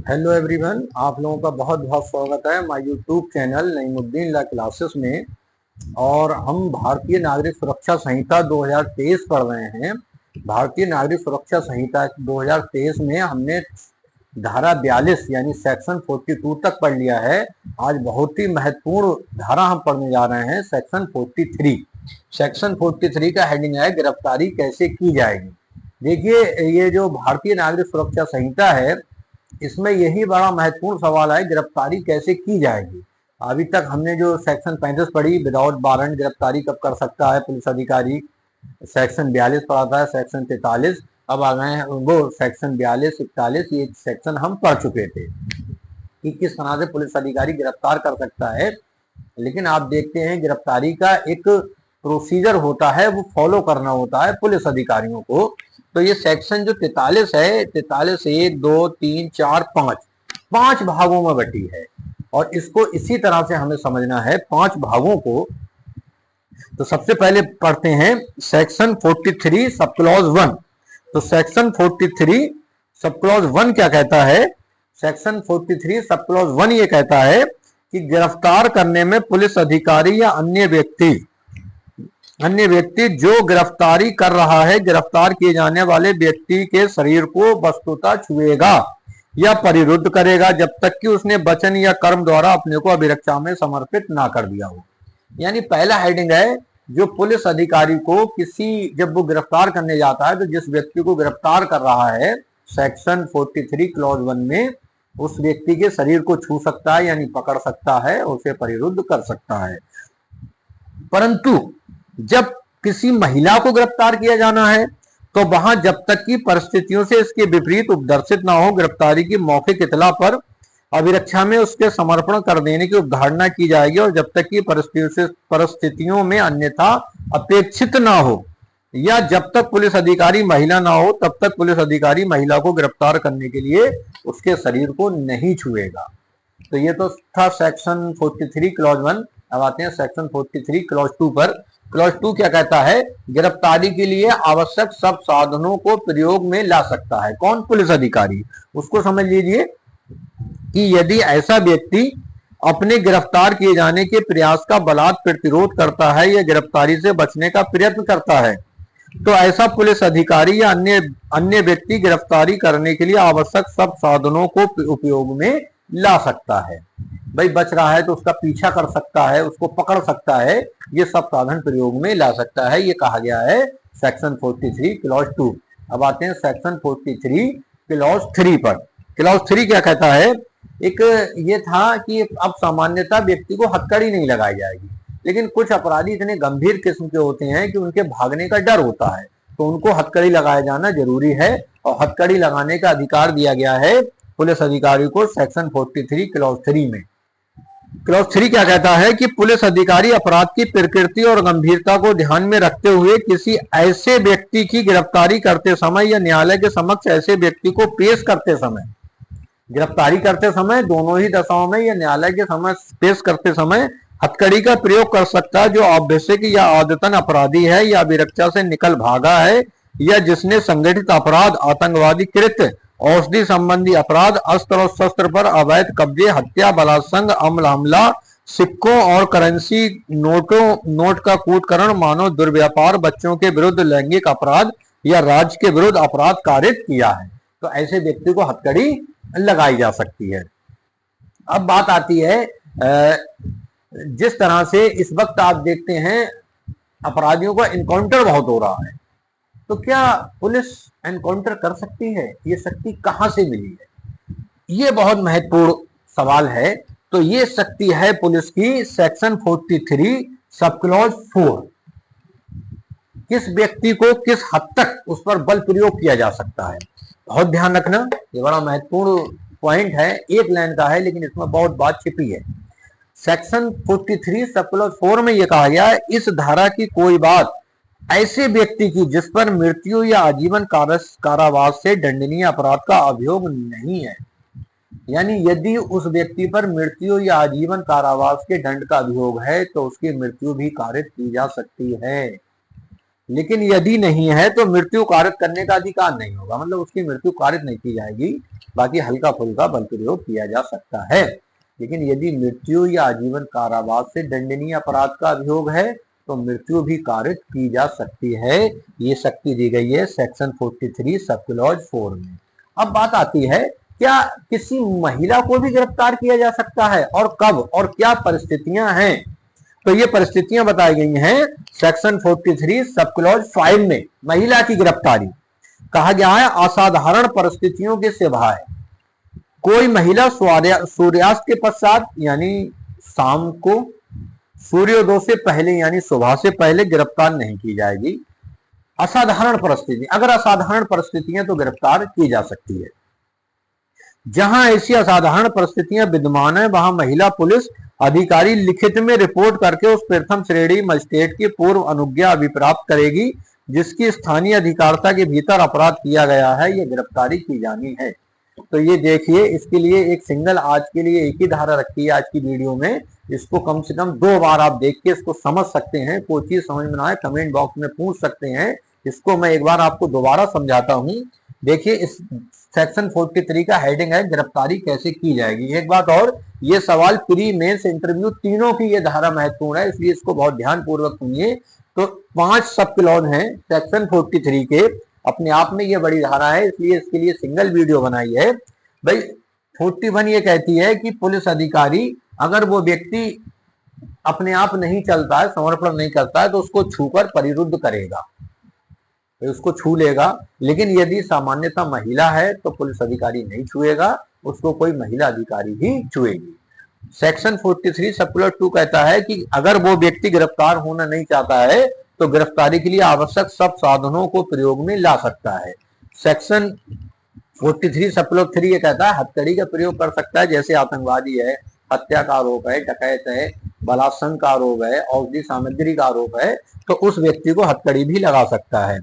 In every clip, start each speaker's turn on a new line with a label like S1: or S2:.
S1: Hello everyone, आप लोगों का बहुत बहुत स्वागत है my YouTube channel Naimuddin law classes में। और हम भारतीय नागरिक सुरक्षा संहिता 2023 पढ़ रहे हैं। भारतीय नागरिक सुरक्षा संहिता 2023 में हमने धारा 42 यानी सेक्शन 42 तक पढ़ लिया है। आज बहुत ही महत्वपूर्ण धारा हम पढ़ने जा रहे हैं, सेक्शन 43। सेक्शन 43 का हेडिंग है गिरफ्तारी कैसे की जाएगी। देखिए, ये जो भारतीय नागरिक सुरक्षा संहिता है, इसमें यही बड़ा महत्वपूर्ण सवाल है, गिरफ्तारी कैसे की जाएगी। अभी तक हमने जो सेक्शन 35 पढ़ी, विदाउट वारंट गिरफ्तारी कब कर सकता है पुलिस अधिकारी, सेक्शन 42 पढ़ा था, सेक्शन 43, अब आ गए हैं वो सेक्शन 42, 41। ये सेक्शन हम पढ़ चुके थे कि किस तरह से पुलिस अधिकारी गिरफ्तार कर सकता है। लेकिन आप देखते हैं गिरफ्तारी का एक प्रोसीजर होता है, वो फॉलो करना होता है पुलिस अधिकारियों को। तो ये सेक्शन जो 43 है, 43 1 2 3 4 5 5 भागों में बटी है और इसको इसी तरह से हमें समझना है 5 भागों को। तो सबसे पहले पढ़ते हैं सेक्शन 43 सब क्लॉज 1। तो सेक्शन 43 सब क्लॉज 1 क्या कहता है? सेक्शन 43 सब क्लॉज 1 ये कहता है कि गिरफ्तार करने में पुलिस अधिकारी या अन्य व्यक्ति जो गिरफ्तारी कर रहा है, गिरफ्तार किए जाने वाले व्यक्ति के शरीर को वस्तुतः छुएगा या परिरुद्ध करेगा जब तक कि उसने वचन या कर्म द्वारा अपने को अभिरक्षा में समर्पित ना कर दिया हो। यानी पहला हेडिंग है, जो पुलिस अधिकारी को जब वो गिरफ्तार करने जाता है, तो जिस व्यक्ति को गिरफ्तार कर रहा है, सेक्शन 43 क्लॉज 1 में उस व्यक्ति के शरीर को छू सकता है, यानी पकड़ सकता है, उसे परिरुद्ध कर सकता है। परंतु जब किसी महिला को गिरफ्तार किया जाना है, तो वहां जब तक की परिस्थितियों से इसके विपरीत उपदर्शित ना हो, गिरफ्तारी की मौखिक इतला पर अभिरक्षा में उसके समर्पण कर देने की उपधारणा की जाएगी, और जब तक की परिस्थितियों में अन्यथा अपेक्षित ना हो, या जब तक पुलिस अधिकारी महिला ना हो, तब तक पुलिस अधिकारी महिला को गिरफ्तार करने के लिए उसके शरीर को नहीं छुएगा। तो ये तो था सेक्शन 43 क्लॉज 1। अब आते हैं सेक्शन 43 क्लॉज 2 पर। क्लॉज 2 क्या कहता है? गिरफ्तारी के लिए आवश्यक सब साधनों को प्रयोग में ला सकता है कौन? पुलिस अधिकारी। उसको समझ लीजिए कि यदि ऐसा व्यक्ति अपने गिरफ्तार किए जाने के प्रयास का बलात् प्रतिरोध करता है या गिरफ्तारी से बचने का प्रयत्न करता है, तो ऐसा पुलिस अधिकारी या अन्य व्यक्ति गिरफ्तारी करने के लिए आवश्यक सब साधनों को उपयोग में ला सकता है। भाई बच रहा है तो उसका पीछा कर सकता है, उसको पकड़ सकता है, ये सब साधन प्रयोग में ला सकता है, ये कहा गया है सेक्शन 43 क्लॉज 2। अब आते हैं सेक्शन 43 क्लॉज 3 पर। क्लॉज 3 क्या कहता है? एक ये था कि अब सामान्यतः व्यक्ति को हथकड़ी नहीं लगाई जाएगी, लेकिन कुछ अपराधी इतने गंभीर किस्म के होते हैं कि उनके भागने का डर होता है, तो उनको हथकड़ी लगाया जाना जरूरी है, और हथकड़ी लगाने का अधिकार दिया गया है पुलिस अधिकारी को सेक्शन 43 क्लॉज 3 में। क्लॉज 3 क्या कहता है कि पुलिस अधिकारी अपराध की प्रकृति और गंभीरता को ध्यान में रखते हुए किसी ऐसे व्यक्ति की गिरफ्तारी करते समय या न्यायालय के समक्ष ऐसे व्यक्ति को पेश करते समय, गिरफ्तारी करते समय दोनों ही दशाओं में या न्यायालय के समक्ष पेश करते समय हथकड़ी का प्रयोग कर सकता है, जो आवश्यक या आदतन अपराधी है या अभिरक्षा से निकल भागा है, या जिसने संगठित अपराध, आतंकवादी कृत्य, औषधि संबंधी अपराध, अस्त्र और शस्त्र पर अवैध कब्जे, हत्या, बलात्संग, अमल हमला, सिक्कों और करेंसी नोट का कूटकरण, मानव दुर्व्यापार, बच्चों के विरुद्ध लैंगिक अपराध या राज्य के विरुद्ध अपराध कारित किया है, तो ऐसे व्यक्ति को हथकड़ी लगाई जा सकती है। अब बात आती है, जिस तरह से इस वक्त आप देखते हैं अपराधियों का इनकाउंटर बहुत हो रहा है, तो क्या पुलिस एनकाउंटर कर सकती है? ये शक्ति कहां से मिली है? ये बहुत महत्वपूर्ण सवाल है। तो ये शक्ति है पुलिस की सेक्शन 43 सब क्लॉज 4। किस व्यक्ति को किस हद तक उस पर बल प्रयोग किया जा सकता है, बहुत ध्यान रखना, ये बड़ा महत्वपूर्ण पॉइंट है। एक लाइन का है लेकिन इसमें बहुत बात छिपी है। सेक्शन 43 सब क्लॉज 4 में यह कहा गया है, इस धारा की कोई बात ऐसे व्यक्ति की जिस पर मृत्यु या आजीवन कारावास से दंडनीय अपराध का अभियोग नहीं है, यानी यदि उस व्यक्ति पर मृत्यु या आजीवन कारावास के दंड का अभियोग है, तो उसकी मृत्यु भी कारित की जा सकती है। लेकिन यदि नहीं है तो मृत्यु कारित करने का अधिकार नहीं होगा, मतलब उसकी मृत्यु कारित नहीं की जाएगी। बाकी हल्का फुल्का बल प्रयोग किया जा सकता है। लेकिन यदि मृत्यु या आजीवन कारावास से दंडनीय अपराध का अभियोग है तो मृत्यु भी कारित की जा सकती है। ये शक्ति दी गई है सेक्शन 43 सब क्लॉज 4 में। अब बात आती है, क्या किसी महिला को भी गिरफ्तार किया जा सकता है और कब और क्या परिस्थितियां हैं? तो ये परिस्थितियां बताई गई हैं सेक्शन 43 सब क्लॉज 5 में। महिला की गिरफ्तारी कहा गया है असाधारण परिस्थितियों के सिवाय कोई महिला सूर्यास्त के पश्चात यानी शाम को, सूर्योदय से पहले यानी सुबह से पहले गिरफ्तार नहीं की जाएगी। असाधारण परिस्थिति, अगर असाधारण परिस्थितियां तो गिरफ्तार की जा सकती है। जहां ऐसी असाधारण परिस्थितियां विद्यमान है वहां महिला पुलिस अधिकारी लिखित में रिपोर्ट करके उस प्रथम श्रेणी मजिस्ट्रेट की पूर्व अनुज्ञा अभिप्राप्त करेगी जिसकी स्थानीय अधिकारिता के भीतर अपराध किया गया है, ये गिरफ्तारी की जानी है। तो ये देखिए, इसके लिए एक सिंगल आज के लिए एक ही धारा रखी है आज की वीडियो में। इसको कम से कम 2 बार आप देख के इसको समझ सकते हैं। कोई चीज समझ में ना आए कमेंट बॉक्स में पूछ सकते हैं। इसको मैं एक बार आपको दोबारा समझाता हूं। देखिए, इस सेक्शन 43 का हेडिंग है गिरफ्तारी कैसे की जाएगी। एक बात और, ये सवाल प्री मेंस इंटरव्यू तीनों की ये धारा महत्वपूर्ण है, इसलिए इसको बहुत ध्यान पूर्वक सुनिए। तो 5 सब क्लॉज हैं सेक्शन 43 के, अपने आप में ये बड़ी धारा है, इसलिए इसके लिए सिंगल वीडियो बनाई है। भाई 41 ये कहती है कि पुलिस अधिकारी अगर वो व्यक्ति अपने आप नहीं चलता है, समर्पण नहीं करता है, तो उसको छूकर परिरुद्ध करेगा, उसको छू लेगा। लेकिन यदि सामान्यतः महिला है तो पुलिस अधिकारी नहीं छुएगा, उसको कोई महिला अधिकारी ही छुएगी। सेक्शन 43 सब क्लॉज 2 कहता है कि अगर वो व्यक्ति गिरफ्तार होना नहीं चाहता है तो गिरफ्तारी के लिए आवश्यक सब साधनों को प्रयोग में ला सकता है। सेक्शन 43 सब क्लॉज 3 ये कहता है हथकड़ी का प्रयोग कर सकता है, जैसे आतंकवादी है, हत्या का आरोप है, डकैत है, बलात्संग का आरोप है, औषधि सामग्री का आरोप है, तो उस व्यक्ति को हथकड़ी भी लगा सकता है।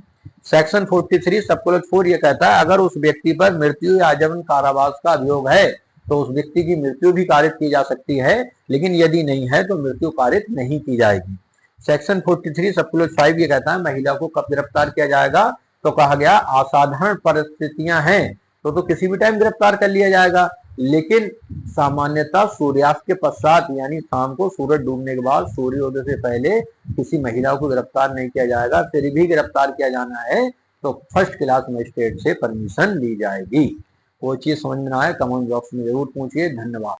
S1: सेक्शन 43 सब क्लॉज 4 ये कहता है अगर उस व्यक्ति पर मृत्यु या आजीवन कारावास का अभियोग है तो उस व्यक्ति की मृत्यु भी कारित की जा सकती है, लेकिन यदि नहीं है तो मृत्यु कारित नहीं की जाएगी। सेक्शन 43 सब क्लॉज 5 ये कहता है महिला को कब गिरफ्तार किया जाएगा, तो कहा गया असाधारण परिस्थितियां हैं तो किसी भी टाइम गिरफ्तार कर लिया जाएगा, लेकिन सामान्यतः सूर्यास्त के पश्चात यानी शाम को, सूरज डूबने के बाद, सूर्योदय से पहले किसी महिला को गिरफ्तार नहीं किया जाएगा। फिर भी गिरफ्तार किया जाना है तो फर्स्ट क्लास मजिस्ट्रेट से परमिशन ली जाएगी। कोई चीज समझ में ना आए कमेंट बॉक्स में जरूर पूछिए। धन्यवाद।